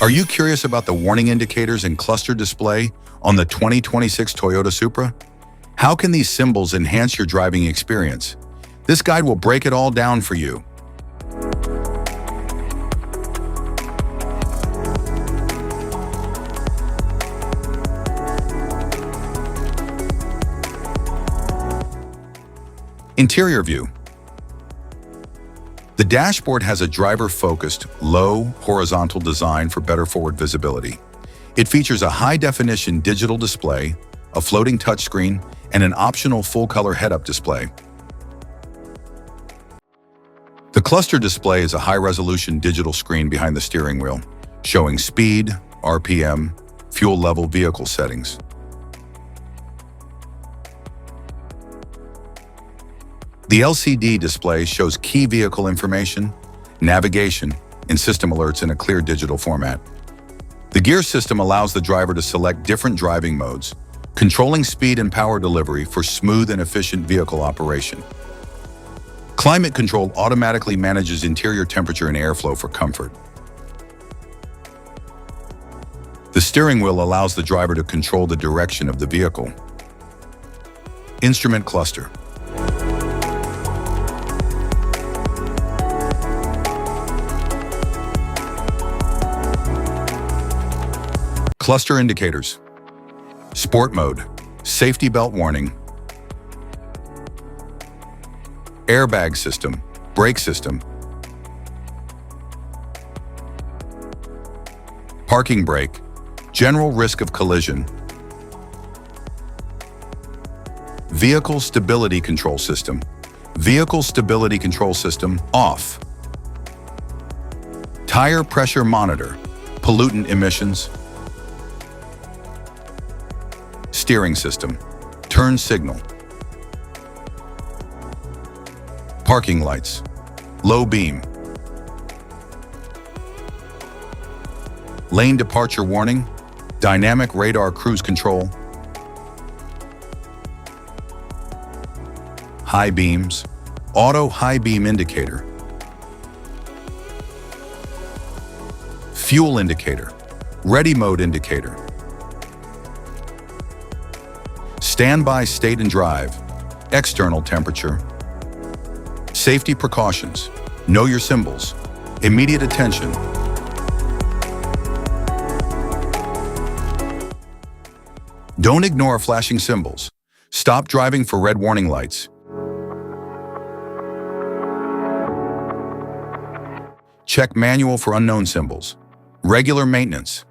Are you curious about the warning indicators and cluster display on the 2026 Toyota Supra? How can these symbols enhance your driving experience? This guide will break it all down for you. Interior view. The dashboard has a driver-focused, low, horizontal design for better forward visibility. It features a high-definition digital display, a floating touchscreen, and an optional full-color head-up display. The cluster display is a high-resolution digital screen behind the steering wheel, showing speed, RPM, fuel level, vehicle settings. The LCD display shows key vehicle information, navigation, and system alerts in a clear digital format. The gear system allows the driver to select different driving modes, controlling speed and power delivery for smooth and efficient vehicle operation. Climate control automatically manages interior temperature and airflow for comfort. The steering wheel allows the driver to control the direction of the vehicle. Instrument cluster. Cluster indicators. Sport mode, safety belt warning, airbag system, brake system, parking brake, general risk of collision, vehicle stability control system, off, tire pressure monitor, pollutant emissions, steering system, turn signal, parking lights, low beam, lane departure warning, dynamic radar cruise control, high beams, auto high beam indicator, fuel indicator, ready mode indicator, standby state and drive, external temperature, safety precautions, know your symbols, immediate attention. Don't ignore flashing symbols. Stop driving for red warning lights. Check manual for unknown symbols. Regular maintenance.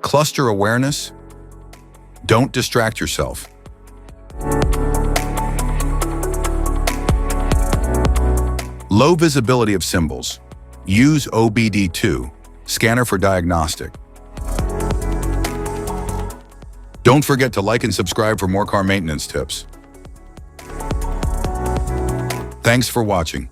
Cluster awareness. Don't distract yourself. Low visibility of symbols. Use OBD2, scanner for diagnostic. Don't forget to like and subscribe for more car maintenance tips. Thanks for watching.